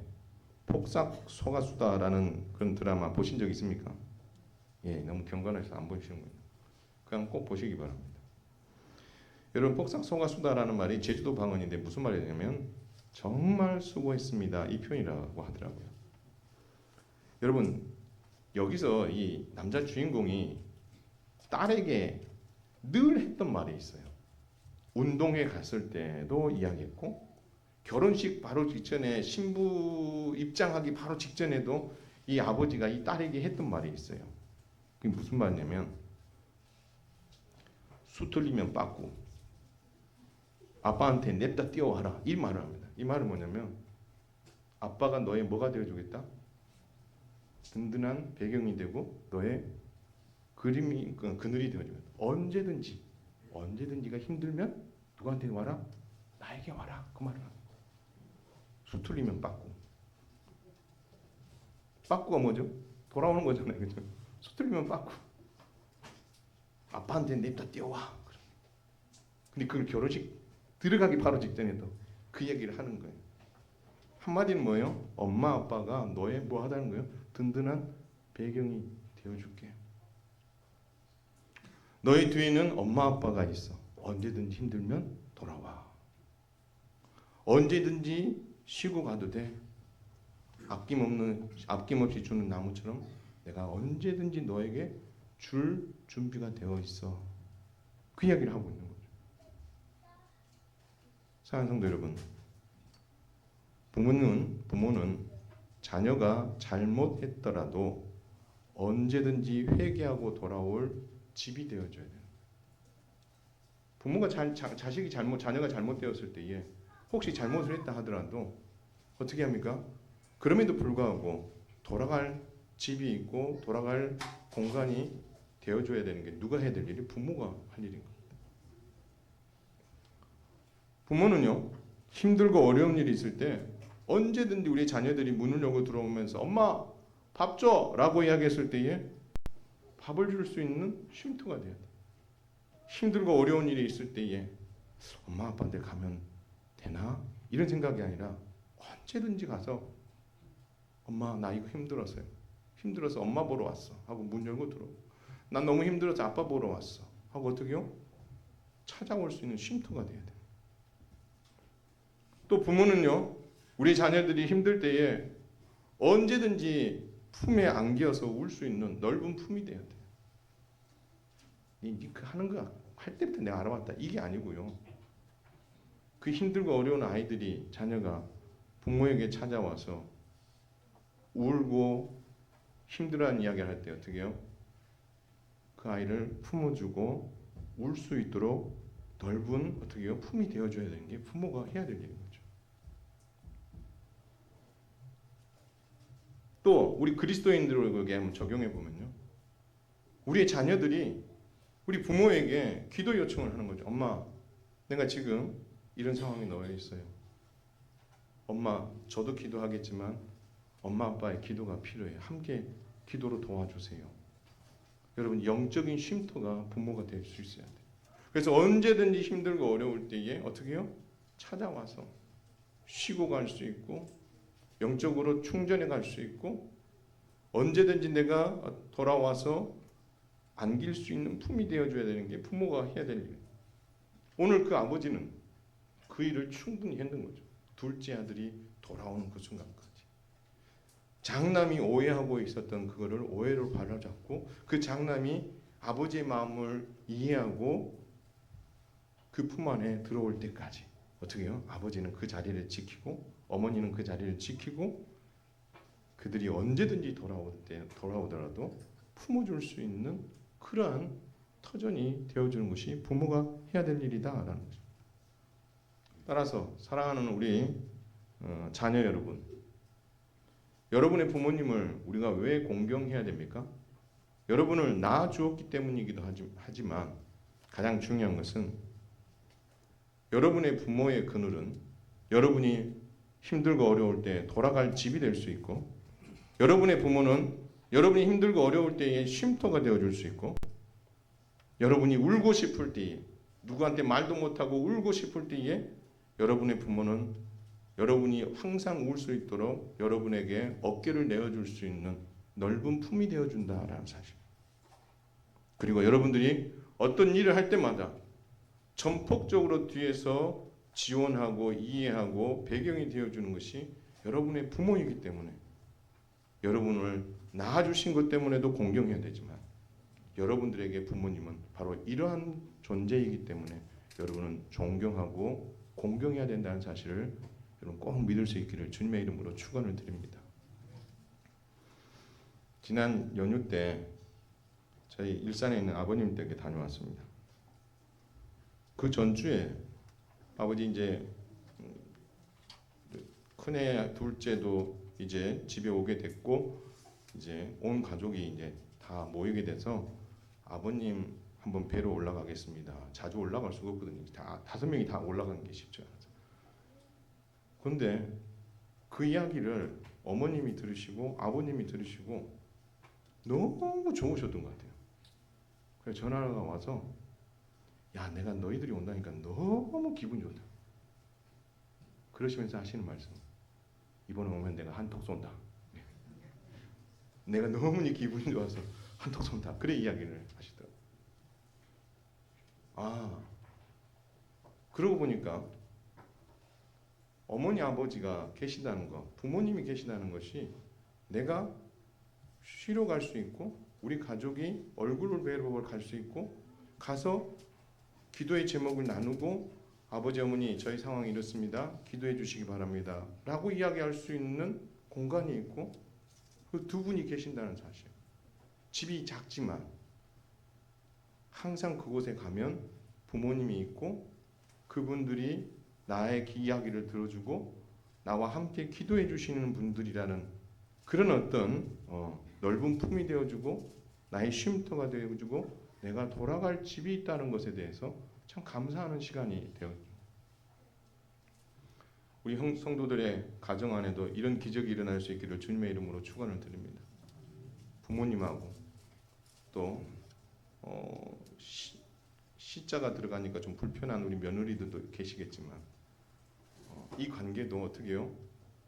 폭삭 소가수다라는 그런 드라마 보신 적 있습니까? 너무 경건해서 안 보시는 거예요. 그냥 꼭 보시기 바랍니다. 여러분 폭삭 소가수다라는 말이 제주도 방언인데 무슨 말이냐면 정말 수고했습니다 이 표현이라고 하더라고요. 여러분 여기서 이 남자 주인공이 딸에게 늘 했던 말이 있어요. 운동회 갔을 때도 이야기했고 결혼식 바로 직전에 신부 입장하기 바로 직전에도 이 아버지가 이 딸에게 했던 말이 있어요. 그게 무슨 말이냐면 수틀리면 빠꾸. 아빠한테 냅다 뛰어와라. 이 말을 합니다. 이 말은 뭐냐면 아빠가 너의 뭐가 되어주겠다? 든든한 배경이 되고 너의 그림이 그늘이 되어주겠다. 언제든지가 힘들면 누구한테 와라? 나에게 와라. 그 말을 합니다. 수틀리면 빠꾸. 빠꾸가 뭐죠? 돌아오는 거잖아요. 그죠? 수틀리면 빠꾸. 아빠한테 냅다 뛰어와. 근데 그걸 결혼식 들어가기 바로 직전에도 그 얘기를 하는 거예요. 한마디는 뭐예요? 엄마 아빠가 너의 뭐 하다는 거예요? 든든한 배경이 되어줄게. 너의 뒤에는 엄마 아빠가 있어. 언제든지 힘들면 돌아와. 언제든지 쉬고 가도 돼. 아낌없이 주는 나무처럼 내가 언제든지 너에게 줄 준비가 되어 있어. 그 이야기를 하고 있는 거죠. 사랑하는 성도 여러분, 부모는 자녀가 잘못했더라도 언제든지 회개하고 돌아올 집이 되어줘야 돼요. 부모가 자녀가 잘못되었을 때에 혹시 잘못을 했다 하더라도 어떻게 합니까? 그럼에도 불구하고 돌아갈 집이 있고 돌아갈 공간이 되어줘야 되는 게 누가 해야 될 일이? 부모가 할 일인 겁니다. 부모는요, 힘들고 어려운 일이 있을 때 언제든지 우리 자녀들이 문을 열고 들어오면서 엄마 밥 줘! 라고 이야기했을 때에 밥을 줄 수 있는 쉼터가 돼야 돼. 힘들고 어려운 일이 있을 때에 엄마 아빠한테 가면 되나? 이런 생각이 아니라 언제든지 가서 엄마 나 이거 힘들어서 엄마 보러 왔어 하고 문 열고 들어오고, 난 너무 힘들어서 아빠 보러 왔어 하고 어떻게요? 찾아올 수 있는 쉼터가 돼야 돼. 또 부모는요, 우리 자녀들이 힘들 때에 언제든지 품에 안겨서 울 수 있는 넓은 품이 돼야 돼. 니 하는 거 할 때부터 내가 알아봤다 이게 아니고요. 그 힘들고 어려운 아이들이 자녀가 부모에게 찾아와서 울고 힘들어하는 이야기를 할 때 어떻게 해요? 그 아이를 품어주고 울 수 있도록 넓은 어떻게 해요? 품이 되어줘야 되는 게 부모가 해야 될 일인 거죠. 또 우리 그리스도인들에게 한번 적용해 보면요, 우리의 자녀들이 우리 부모에게 기도 요청을 하는 거죠. 엄마, 내가 지금 이런 상황에 놓여 있어요. 엄마, 저도 기도하겠지만 엄마 아빠의 기도가 필요해요. 함께 기도로 도와주세요. 여러분, 영적인 쉼터가 부모가 될 수 있어야 돼요. 그래서 언제든지 힘들고 어려울 때에 어떻게 해요? 찾아와서 쉬고 갈 수 있고 영적으로 충전해 갈 수 있고 언제든지 내가 돌아와서 안길 수 있는 품이 되어줘야 되는 게 부모가 해야 될 일이에요. 오늘 그 아버지는 그 일을 충분히 했는 거죠. 둘째 아들이 돌아오는 그 순간까지. 장남이 오해하고 있었던 그거를 오해로 바로잡고 그 장남이 아버지의 마음을 이해하고 그 품 안에 들어올 때까지 어떻게 해요? 아버지는 그 자리를 지키고 어머니는 그 자리를 지키고 그들이 언제든지 돌아오더라도 품어줄 수 있는 그러한 터전이 되어주는 것이 부모가 해야 될 일이다라는 거죠. 따라서 사랑하는 우리 자녀 여러분, 여러분의 부모님을 우리가 왜 공경해야 됩니까? 여러분을 낳아 주었기 때문이기도 하지만 가장 중요한 것은 여러분의 부모의 그늘은 여러분이 힘들고 어려울 때 돌아갈 집이 될 수 있고, 여러분의 부모는 여러분이 힘들고 어려울 때에 쉼터가 되어줄 수 있고, 여러분이 울고 싶을 때에 누구한테 말도 못하고 울고 싶을 때에 여러분의 부모는 여러분이 항상 울 수 있도록 여러분에게 어깨를 내어줄 수 있는 넓은 품이 되어준다라는 사실. 그리고 여러분들이 어떤 일을 할 때마다 전폭적으로 뒤에서 지원하고 이해하고 배경이 되어주는 것이 여러분의 부모이기 때문에 여러분을 낳아주신 것 때문에도 공경해야 되지만 여러분들에게 부모님은 바로 이러한 존재이기 때문에 여러분은 존경하고 공경해야 된다는 사실을 여러분 꼭 믿을 수 있기를 주님의 이름으로 축원을 드립니다. 지난 연휴 때 저희 일산에 있는 아버님 댁에 다녀왔습니다. 그 전주에 아버지 이제 큰애 둘째도 이제 집에 오게 됐고 이제 온 가족이 이제 다 모이게 돼서 아버님 한번 뵈러 올라가겠습니다. 자주 올라갈 수가 없거든요. 다 5명이 다 올라가는 게 쉽지 않아서. 그런데 그 이야기를 어머님이 들으시고 아버님이 들으시고 너무 좋으셨던 것 같아요. 그래서 전화가 와서 야, 내가 너희들이 온다니까 너무 기분이 좋다. 그러시면서 하시는 말씀. 이번에 오면 내가 한턱 쏜다. 내가 너무 기분이 좋아서 한턱 쏜다. 그래 이야기를 하시더라고요. 아, 그러고 보니까 어머니 아버지가 계시다는 것, 부모님이 계시다는 것이 내가 쉬러 갈 수 있고 우리 가족이 얼굴을 뵈러 갈 수 있고 가서 기도의 제목을 나누고 아버지 어머니 저희 상황이 이렇습니다. 기도해 주시기 바랍니다. 라고 이야기할 수 있는 공간이 있고 그 두 분이 계신다는 사실. 집이 작지만 항상 그곳에 가면 부모님이 있고 그분들이 나의 이야기를 들어주고 나와 함께 기도해 주시는 분들이라는 그런 어떤 넓은 품이 되어주고 나의 쉼터가 되어주고 내가 돌아갈 집이 있다는 것에 대해서 참 감사하는 시간이 되었습니다. 우리 성도들의 가정 안에도 이런 기적이 일어날 수 있기를 주님의 이름으로 축원을 드립니다. 부모님하고 또 시자가 들어가니까 좀 불편한 우리 며느리들도 계시겠지만 이 관계도 어떻게 해요?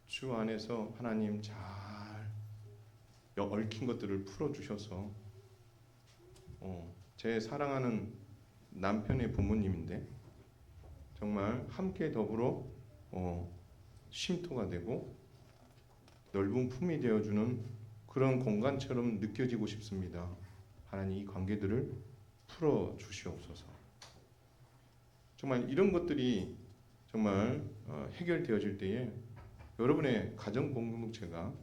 주 안에서 하나님 잘 얽힌 것들을 풀어주셔서 제 사랑하는 남편의 부모님인데 정말 함께 더불어 쉼터가 되고 넓은 품이 되어주는 그런 공간처럼 느껴지고 싶습니다. 하나님 이 관계들을 풀어주시옵소서. 정말 이런 것들이 정말 해결되어질 때에 여러분의 가정 공동체가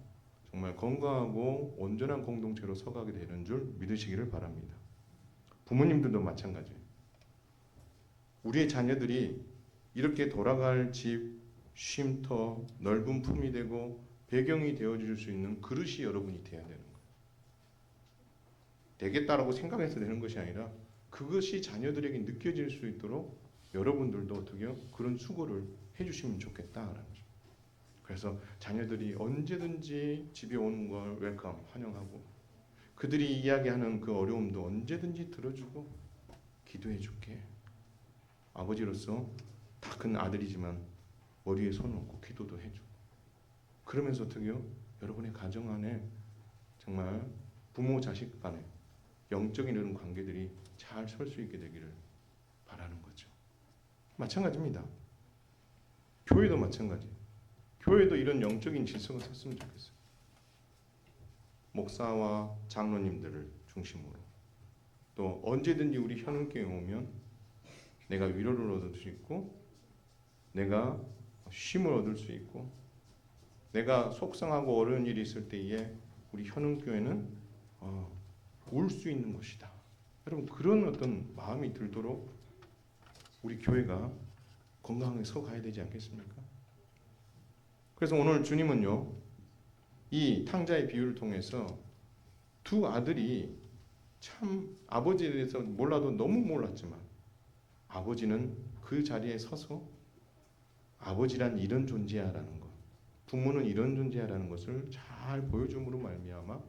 정말 건강하고 온전한 공동체로 서가게 되는 줄 믿으시기를 바랍니다. 부모님들도 마찬가지예요. 우리의 자녀들이 이렇게 돌아갈 집, 쉼터, 넓은 품이 되고 배경이 되어줄 수 있는 그릇이 여러분이 되어야 되는 거예요. 되겠다라고 생각해서 되는 것이 아니라 그것이 자녀들에게 느껴질 수 있도록 여러분들도 어떻게 해요? 그런 수고를 해주시면 좋겠다라는 거죠. 그래서 자녀들이 언제든지 집에 오는 걸 웰컴, 환영하고 그들이 이야기하는 그 어려움도 언제든지 들어주고 기도해줄게. 아버지로서 다 큰 아들이지만 머리에 손 얹고 기도도 해주고 그러면서 어떻게 해요? 여러분의 가정 안에 정말 부모 자식 간에 영적인 이런 관계들이 잘 설 수 있게 되기를 바라는 거죠. 마찬가지입니다. 교회도 마찬가지예요. 교회도 이런 영적인 질서가 섰으면 좋겠어요. 목사와 장로님들을 중심으로 또 언제든지 우리 현흥교회 오면 내가 위로를 얻을 수 있고 내가 쉼을 얻을 수 있고 내가 속상하고 어려운 일이 있을 때에 우리 현흥교회는 울 수 있는 곳이다. 여러분 그런 어떤 마음이 들도록 우리 교회가 건강하게 서가야 되지 않겠습니까? 그래서 오늘 주님은요 이 탕자의 비유를 통해서 두 아들이 참 아버지에 대해서 몰라도 너무 몰랐지만 아버지는 그 자리에 서서 아버지란 이런 존재야라는 것, 부모는 이런 존재야라는 것을 잘 보여줌으로 말미암아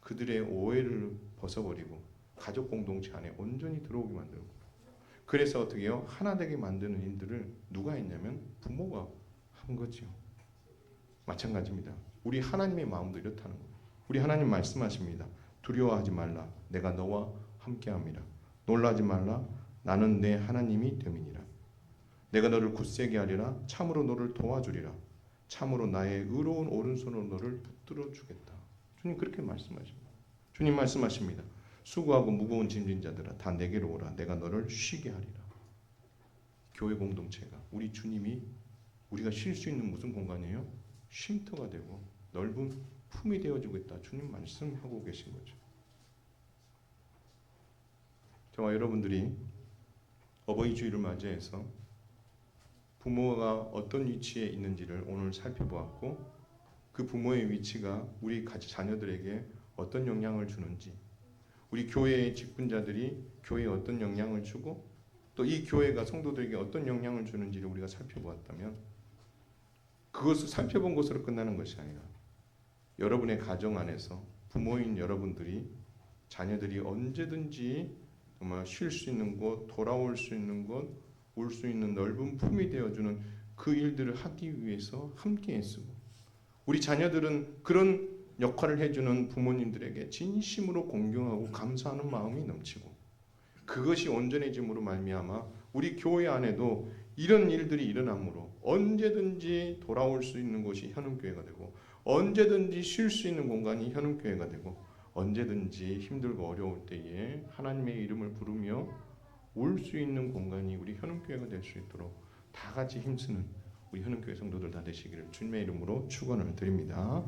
그들의 오해를 벗어버리고 가족 공동체 안에 온전히 들어오게 만들고 그래서 어떻게 해요? 하나 되게 만드는 일들을 누가 했냐면 부모가 한 거죠. 마찬가지입니다. 우리 하나님의 마음도 이렇다는 거예요. 우리 하나님 말씀하십니다. 두려워하지 말라. 내가 너와 함께함이라. 놀라지 말라. 나는 내 하나님이 됨이니라. 내가 너를 굳세게 하리라. 참으로 너를 도와주리라. 참으로 나의 의로운 오른손으로 너를 붙들어 주겠다. 주님 그렇게 말씀하십니다. 주님 말씀하십니다. 수고하고 무거운 짐진 자들아 다 내게로 오라. 내가 너를 쉬게 하리라. 교회 공동체가 우리 주님이 우리가 쉴 수 있는 무슨 공간이에요? 쉼터가 되고 넓은 품이 되어주겠다. 주님 말씀하고 계신 거죠. 저와 여러분들이 어버이 주일을 맞이해서 부모가 어떤 위치에 있는지를 오늘 살펴보았고, 그 부모의 위치가 우리 자녀들에게 어떤 영향을 주는지, 우리 교회의 직분자들이 교회에 어떤 영향을 주고 또 이 교회가 성도들에게 어떤 영향을 주는지를 우리가 살펴보았다면, 그것을 살펴본 것으로 끝나는 것이 아니라 여러분의 가정 안에서 부모인 여러분들이 자녀들이 언제든지 정말 쉴 수 있는 곳, 돌아올 수 있는 곳, 올 수 있는 넓은 품이 되어주는 그 일들을 하기 위해서 함께 애쓰고, 우리 자녀들은 그런 역할을 해주는 부모님들에게 진심으로 공경하고 감사하는 마음이 넘치고, 그것이 온전해짐으로 말미암아 우리 교회 안에도 이런 일들이 일어나므로 언제든지 돌아올 수 있는 곳이 현음교회가 되고, 언제든지 쉴 수 있는 공간이 현음교회가 되고, 언제든지 힘들고 어려울 때에 하나님의 이름을 부르며 올 수 있는 공간이 우리 현음교회가 될 수 있도록 다 같이 힘쓰는 우리 현음교회 성도들 다 되시기를 주님의 이름으로 축원을 드립니다.